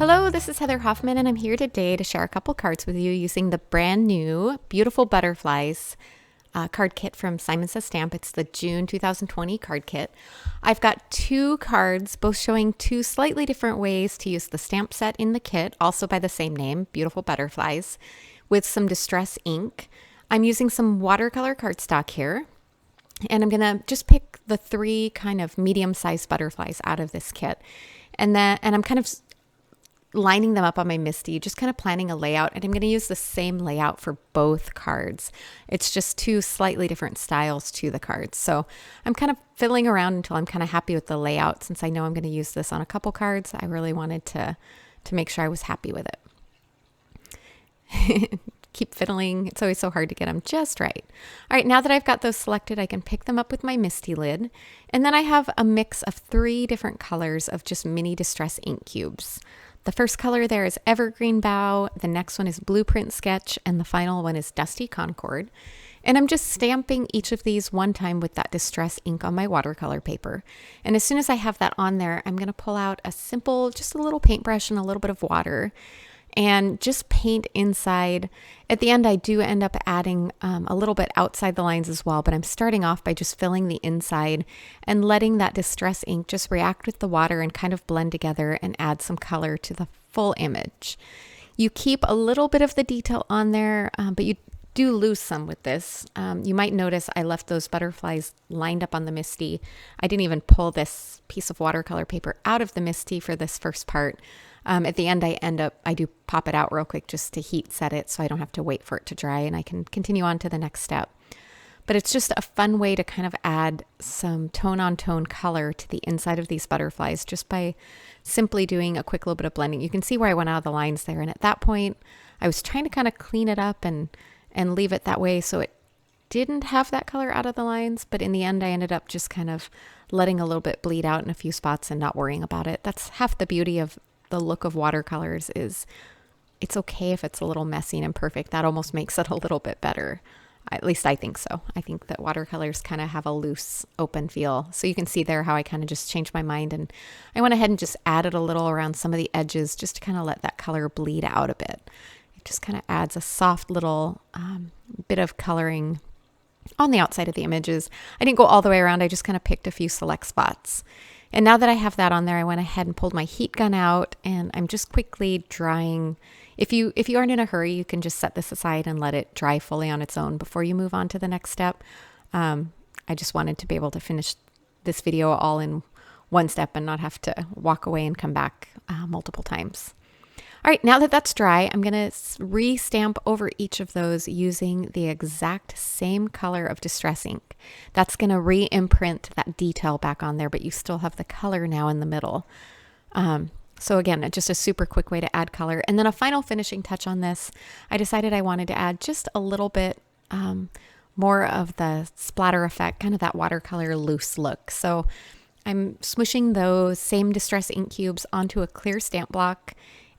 Hello, this is Heather Hoffman, and I'm here today to share a couple cards with you using the brand new Beautiful Butterflies card kit from Simon Says Stamp. It's the June 2020 card kit. I've got two cards, both showing two slightly different ways to use the stamp set in the kit, also by the same name, Beautiful Butterflies, with some distress ink. I'm using some watercolor cardstock here, and I'm going to just pick the three kind of medium-sized butterflies out of this kit. And I'm kind of lining them up on my MISTI, just kind of planning a layout, and I'm going to use the same layout for both cards. It's just two slightly different styles to the cards. So I'm kind of fiddling around until I'm kind of happy with the layout. Since I know I'm going to use this on a couple cards, I really wanted to make sure I was happy with it. Keep fiddling. It's always so hard to get them just right. All right, now that I've got those selected, I can pick them up with my MISTI lid. And then I have a mix of three different colors of just mini distress ink cubes. The first color there is Evergreen BOUGH, the next one is Blueprint Sketch, and the final one is Dusty CONCORD. And I'm just stamping each of these one time with that distress ink on my watercolor paper. And as soon as I have that on there, I'm going to pull out a simple, just a little paintbrush and a little bit of water and just paint inside. At the end, I do end up adding a little bit outside the lines as well, but I'm starting off by just filling the inside and letting that distress ink just react with the water and kind of blend together and add some color to the full image. You keep a little bit of the detail on there, but you do lose some with this. You might notice I left those butterflies lined up on the MISTI. I didn't even pull this piece of watercolor paper out of the MISTI for this first part. At the end, I do pop it out real quick just to heat set it so I don't have to wait for it to dry and I can continue on to the next step. But it's just a fun way to kind of add some tone-on-tone color to the inside of these butterflies just by simply doing a quick little bit of blending. You can see where I went out of the lines there, and at that point, I was trying to kind of clean it up and leave it that way so it didn't have that color out of the lines, but in the end, I ended up just kind of letting a little bit bleed out in a few spots and not worrying about it. That's half the beauty of the look of watercolors, is it's okay if it's a little messy and imperfect. That almost makes it a little bit better. At least I think so. I think that watercolors kind of have a loose, open feel. So you can see there how I kind of just changed my mind, and I went ahead and just added a little around some of the edges just to kind of let that color bleed out a bit. It just kind of adds a soft little bit of coloring on the outside of the images. I didn't go all the way around. I just kind of picked a few select spots. And now that I have that on there, I went ahead and pulled my heat gun out, and I'm just quickly drying. If you aren't in a hurry, you can just set this aside and let it dry fully on its own before you move on to the next step. I just wanted to be able to finish this video all in one step and not have to walk away and come back multiple times. All right, now that that's dry, I'm going to re-stamp over each of those using the exact same color of distress ink. That's going to re-imprint that detail back on there, but you still have the color now in the middle. So again, just a super quick way to add color. And then a final finishing touch on this, I decided I wanted to add just a little bit more of the splatter effect, kind of that watercolor loose look. So I'm smooshing those same distress ink cubes onto a clear stamp block,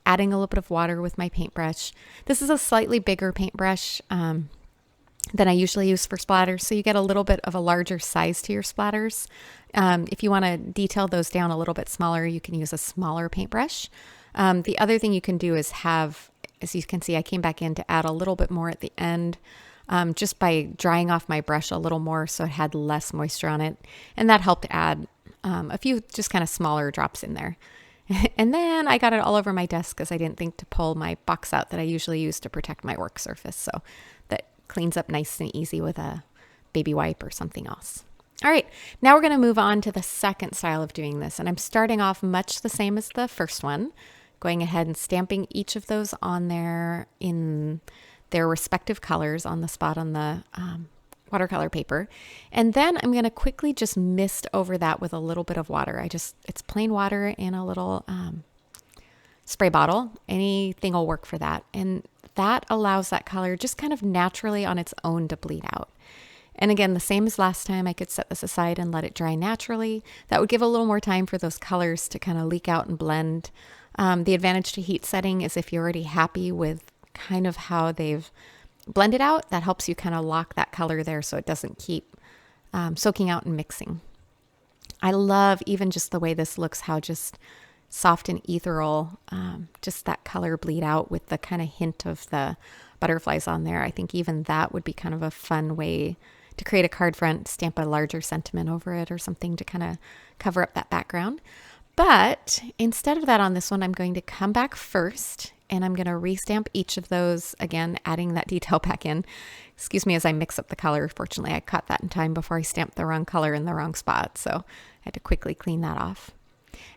adding a little bit of water with my paintbrush. This is a slightly bigger paintbrush than I usually use for splatters, so you get a little bit of a larger size to your splatters. If you want to detail those down a little bit smaller, you can use a smaller paintbrush. The other thing you can do is have, as you can see, I came back in to add a little bit more at the end, just by drying off my brush a little more so it had less moisture on it, and that helped add a few just kind of smaller drops in there. And then I got it all over my desk because I didn't think to pull my box out that I usually use to protect my work surface. So that cleans up nice and easy with a baby wipe or something else. All right, now we're going to move on to the second style of doing this. And I'm starting off much the same as the first one, going ahead and stamping each of those on there in their respective colors on the spot on the watercolor paper. And then I'm going to quickly just mist over that with a little bit of water. It's plain water in a little spray bottle. Anything will work for that. And that allows that color just kind of naturally on its own to bleed out. And again, the same as last time, I could set this aside and let it dry naturally. That would give a little more time for those colors to kind of leak out and blend. The advantage to heat setting is if you're already happy with kind of how they've blended out, that helps you kind of lock that color there so it doesn't keep soaking out and mixing. I love even just the way this looks, how just soft and ethereal, just that color bleed out with the kind of hint of the butterflies on there. I think even that would be kind of a fun way to create a card front, stamp a larger sentiment over it or something to kind of cover up that background. But instead of that on this one, I'm going to come back first and I'm going to restamp each of those, again, adding that detail back in. Excuse me as I mix up the color. Fortunately, I caught that in time before I stamped the wrong color in the wrong spot, so I had to quickly clean that off.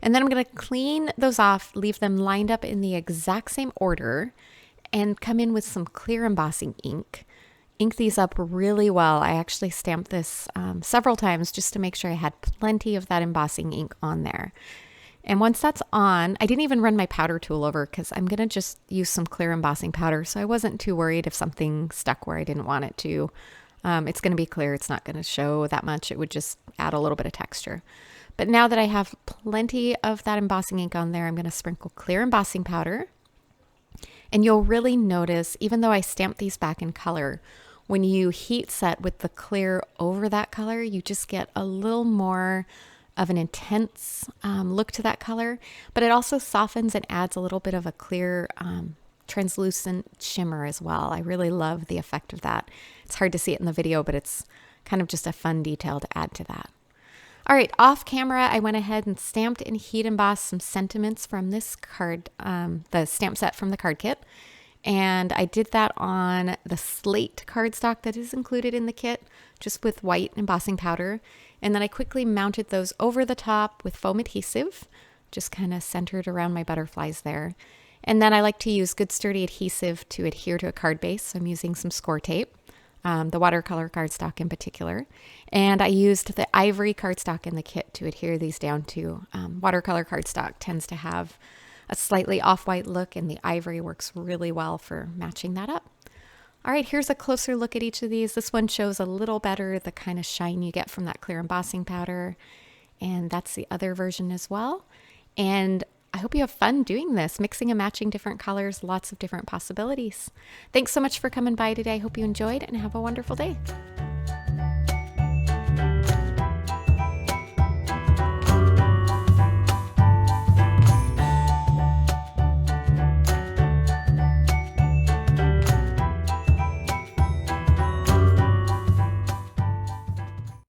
And then I'm going to clean those off, leave them lined up in the exact same order, and come in with some clear embossing ink. Ink these up really well. I actually stamped this several times just to make sure I had plenty of that embossing ink on there. And once that's on, I didn't even run my powder tool over because I'm going to just use some clear embossing powder, so I wasn't too worried if something stuck where I didn't want it to. It's going to be clear. It's not going to show that much. It would just add a little bit of texture. But now that I have plenty of that embossing ink on there, I'm going to sprinkle clear embossing powder. And you'll really notice, even though I stamped these back in color, when you heat set with the clear over that color, you just get a little more of an intense look to that color, but it also softens and adds a little bit of a clear translucent shimmer as well. I really love the effect of that. It's hard to see it in the video, but it's kind of just a fun detail to add to that. All right, off camera, I went ahead and stamped and heat embossed some sentiments from this card, the stamp set from the card kit. And I did that on the SLATE cardstock that is included in the kit, just with white embossing powder. And then I quickly mounted those over the top with foam adhesive, just kind of centered around my butterflies there. And then I like to use good sturdy adhesive to adhere to a card base. So I'm using some Scor-Tape, the watercolor cardstock in particular. And I used the ivory cardstock in the kit to adhere these down to. Watercolor cardstock tends to have a slightly off-white look, and the ivory works really well for matching that up. All right, here's a closer look at each of these. This one shows a little better the kind of shine you get from that clear embossing powder, and that's the other version as well. And I hope you have fun doing this, mixing and matching different colors, lots of different possibilities. Thanks so much for coming by today. I hope you enjoyed and have a wonderful day.